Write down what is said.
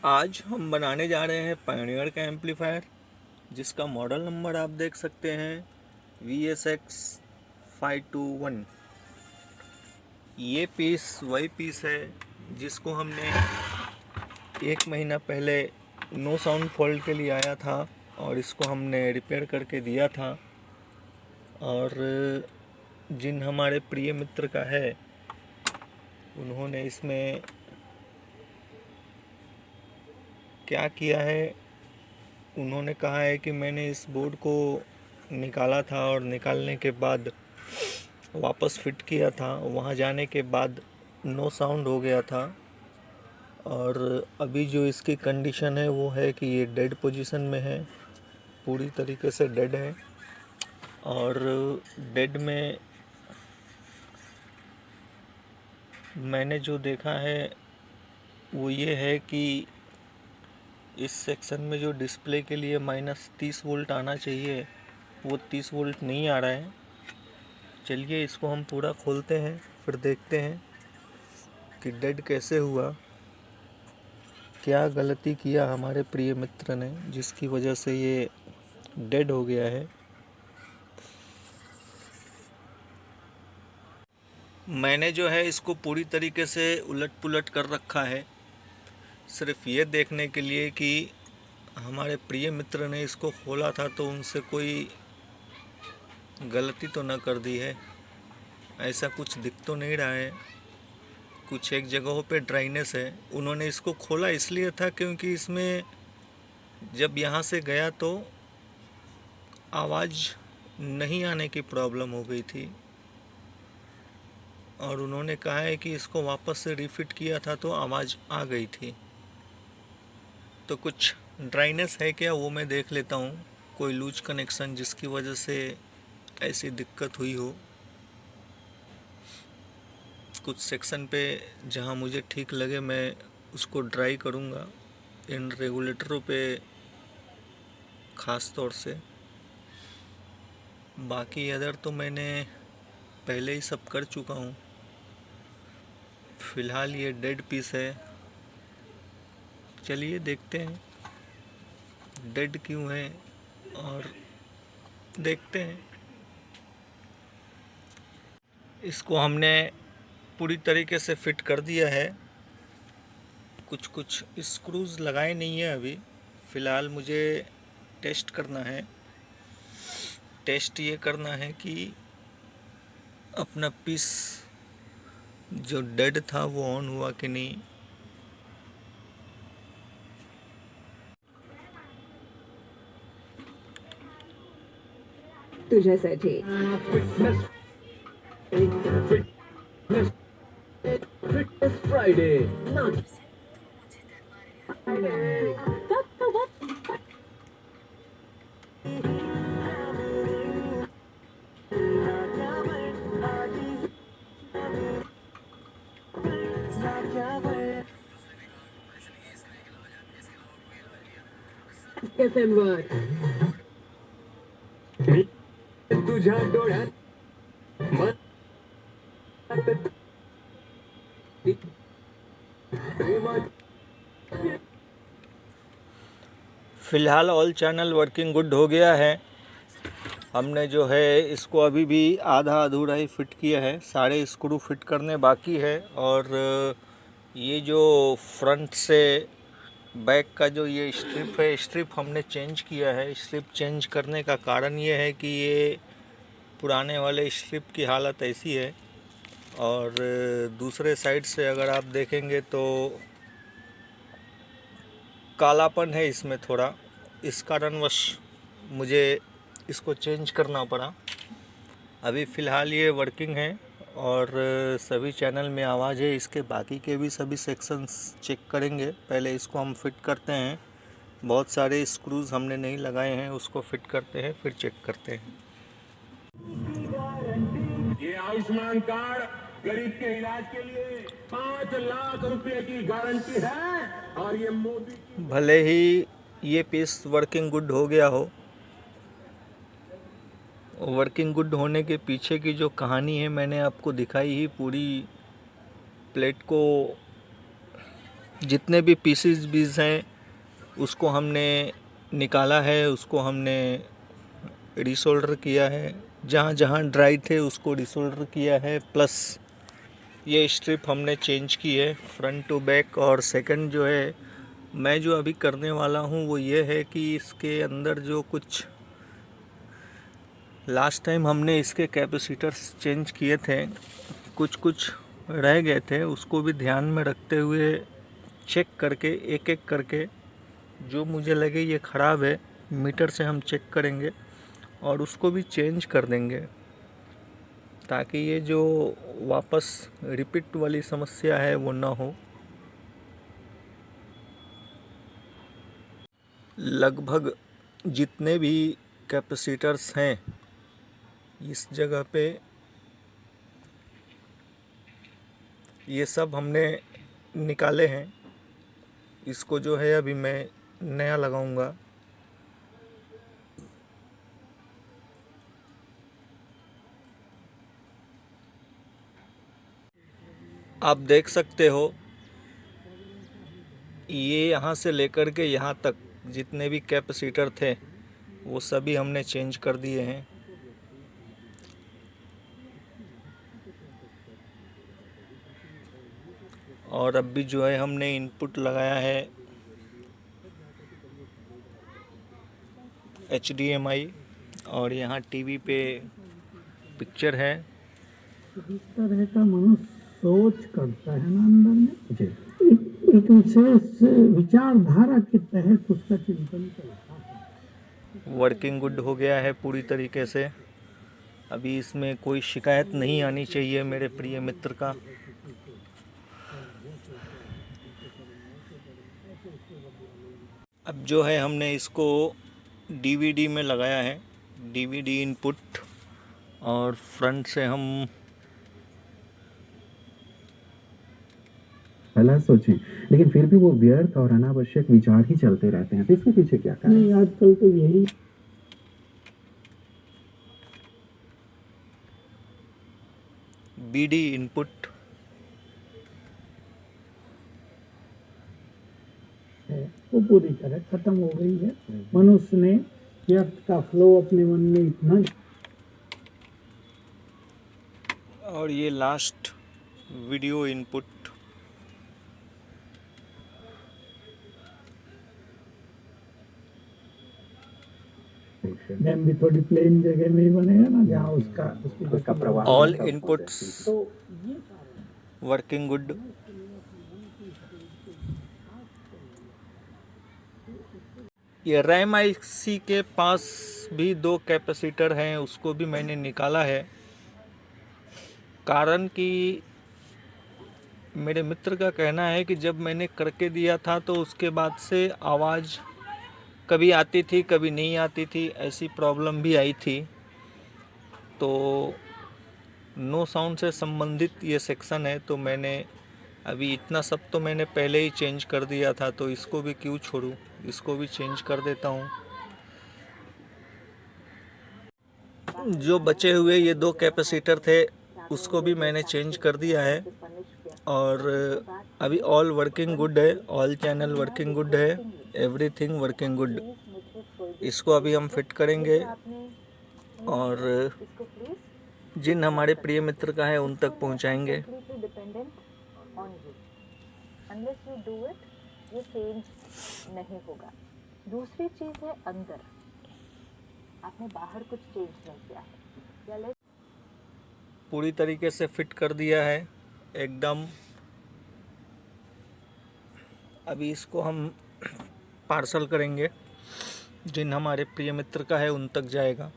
आज हम बनाने जा रहे हैं पायोनियर का एम्पलीफायर, जिसका मॉडल नंबर आप देख सकते हैं VSX 521। ये पीस वही पीस है जिसको हमने 1 महीना पहले नो साउंड फॉल्ट के लिए आया था और इसको हमने रिपेयर करके दिया था। और जिन हमारे प्रिय मित्र का है उन्होंने इसमें क्या किया है, उन्होंने कहा है कि मैंने इस बोर्ड को निकाला था और निकालने के बाद वापस फिट किया था, वहाँ जाने के बाद नो साउंड हो गया था। और अभी जो इसकी कंडीशन है वो है कि ये डेड पोजीशन में है, पूरी तरीके से डेड है। और डेड में मैंने जो देखा है वो ये है कि इस सेक्शन में जो डिस्प्ले के लिए -30 वोल्ट आना चाहिए वो 30 वोल्ट नहीं आ रहा है। चलिए इसको हम पूरा खोलते हैं, फिर देखते हैं कि डेड कैसे हुआ, क्या गलती किया हमारे प्रिय मित्र ने जिसकी वजह से ये डेड हो गया है। मैंने जो है इसको पूरी तरीके से उलट पुलट कर रखा है, सिर्फ ये देखने के लिए कि हमारे प्रिय मित्र ने इसको खोला था तो उनसे कोई गलती तो न कर दी है। ऐसा कुछ दिख तो नहीं रहा है। कुछ एक जगहों पे ड्राइनेस है। उन्होंने इसको खोला इसलिए था क्योंकि इसमें जब यहाँ से गया तो आवाज़ नहीं आने की प्रॉब्लम हो गई थी और उन्होंने कहा है कि इसको वापस से रिफिट किया था तो आवाज़ आ गई थी। तो कुछ ड्राइनेस है क्या वो मैं देख लेता हूँ, कोई लूज कनेक्शन जिसकी वजह से ऐसी दिक्कत हुई हो। कुछ सेक्शन पे जहाँ मुझे ठीक लगे मैं उसको ड्राई करूँगा, इन रेगुलेटरों पे ख़ास तौर से। बाकी अदर तो मैंने पहले ही सब कर चुका हूँ। फ़िलहाल ये डेड पीस है, चलिए देखते हैं डेड क्यों है और देखते हैं। इसको हमने पूरी तरीके से फिट कर दिया है, कुछ स्क्रूज लगाए नहीं है अभी। फ़िलहाल मुझे टेस्ट करना है। टेस्ट ये करना है कि अपना पीस जो डेड था वो ऑन हुआ कि नहीं। तुझ्यासाठी Fitness Friday. FM वर तुझ्या डोळ्यात फ़िलहाल ऑल चैनल वर्किंग गुड हो गया है। हमने जो है इसको अभी भी आधा अधूरा ही फिट किया है, सारे स्क्रू फिट करने बाकी है। और ये जो फ्रंट से बैक का जो ये स्ट्रिप है, स्ट्रिप हमने चेंज किया है। स्ट्रिप चेंज करने का कारण ये है कि ये पुराने वाले स्ट्रिप की हालत ऐसी है। और दूसरे साइड से अगर आप देखेंगे तो कालापन है इसमें थोड़ा, इस कारणवश मुझे इसको चेंज करना पड़ा। अभी फ़िलहाल ये वर्किंग है और सभी चैनल में आवाज़ है। इसके बाकी के भी सभी सेक्शंस चेक करेंगे, पहले इसको हम फिट करते हैं। बहुत सारे स्क्रूज हमने नहीं लगाए हैं, उसको फिट करते हैं फिर चेक करते हैं। ये आयुष्मान कार्ड गरीब के इलाज के लिए 5 लाख रुपए की गारंटी है और ये मोदी भले ही ये पीस वर्किंग गुड हो गया हो, वर्किंग गुड होने के पीछे की जो कहानी है मैंने आपको दिखाई ही। पूरी प्लेट को जितने भी पीसीस बीज हैं उसको हमने निकाला है, उसको हमने रिसोल्डर किया है, जहाँ जहाँ ड्राई थे उसको रिसोल्डर किया है, प्लस ये स्ट्रिप हमने चेंज की है फ्रंट टू बैक। और सेकंड जो है मैं जो अभी करने वाला हूँ वो ये है कि इसके अंदर जो कुछ लास्ट टाइम हमने इसके कैपेसिटर्स चेंज किए थे, कुछ रह गए थे, उसको भी ध्यान में रखते हुए चेक करके एक एक करके जो मुझे लगे ये ख़राब है मीटर से हम चेक करेंगे और उसको भी चेंज कर देंगे, ताकि ये जो वापस रिपीट वाली समस्या है वो ना हो। लगभग जितने भी कैपेसिटर्स हैं इस जगह पे ये सब हमने निकाले हैं। इसको जो है अभी मैं नया लगाऊंगा। आप देख सकते हो ये यहाँ से लेकर के यहाँ तक जितने भी कैपेसिटर थे वो सभी हमने चेंज कर दिए हैं। और अब भी जो है हमने इनपुट लगाया है HDMI और यहाँ टीवी पे पिक्चर है। इस तरह का मनुष्य सोच करता है ना अंदर में, एक विशेष विचारधारा के तहत उसका चिंतन चलता है। वर्किंग गुड हो गया है पूरी तरीके से। अभी इसमें कोई शिकायत नहीं आनी चाहिए मेरे प्रिय मित्र का। अब जो है हमने इसको DVD में लगाया है, DVD इनपुट, और फ्रंट से हम पहला सोचें, लेकिन फिर भी वो व्यर्थ और अनावश्यक विचार ही चलते रहते हैं। तो इसके पीछे क्या कारण है? नहीं, आजकल तो यही BD इनपुट है, वो पूरी तरह खत्म हो गई है। मनुष्य ने व्यर्थ का फ्लो अपने मन में इतना और ये लास्ट वीडियो इनपुट। डैम भी थोड़ी प्लेन जगह में ही बनेगा ना, जहाँ उसका प्रवाह ऑल इनपुट्स वर्किंग गुड। ये रैम IC के पास भी 2 कैपेसिटर हैं, उसको भी मैंने निकाला है, कारण कि मेरे मित्र का कहना है कि जब मैंने करके दिया था तो उसके बाद से आवाज़ कभी आती थी कभी नहीं आती थी, ऐसी प्रॉब्लम भी आई थी। तो नो साउंड से संबंधित ये सेक्शन है, तो मैंने अभी इतना सब तो मैंने पहले ही चेंज कर दिया था, तो इसको भी क्यों छोड़ूं, इसको भी चेंज कर देता हूं। जो बचे हुए ये 2 कैपेसिटर थे उसको भी मैंने चेंज कर दिया है और अभी ऑल वर्किंग गुड है, ऑल चैनल वर्किंग गुड है, एवरीथिंग वर्किंग गुड। इसको अभी हम फिट करेंगे और जिन हमारे प्रिय मित्र का है उन तक पहुंचाएंगे। अनलेस यू डू इट ये चेंज नहीं होगा। दूसरी चीज है अंदर, आपने बाहर कुछ चेंज नहीं किया है या पूरी तरीके से फिट कर दिया है एकदम। अभी इसको हम पार्सल करेंगे, जिन हमारे प्रिय मित्र का है उन तक जाएगा।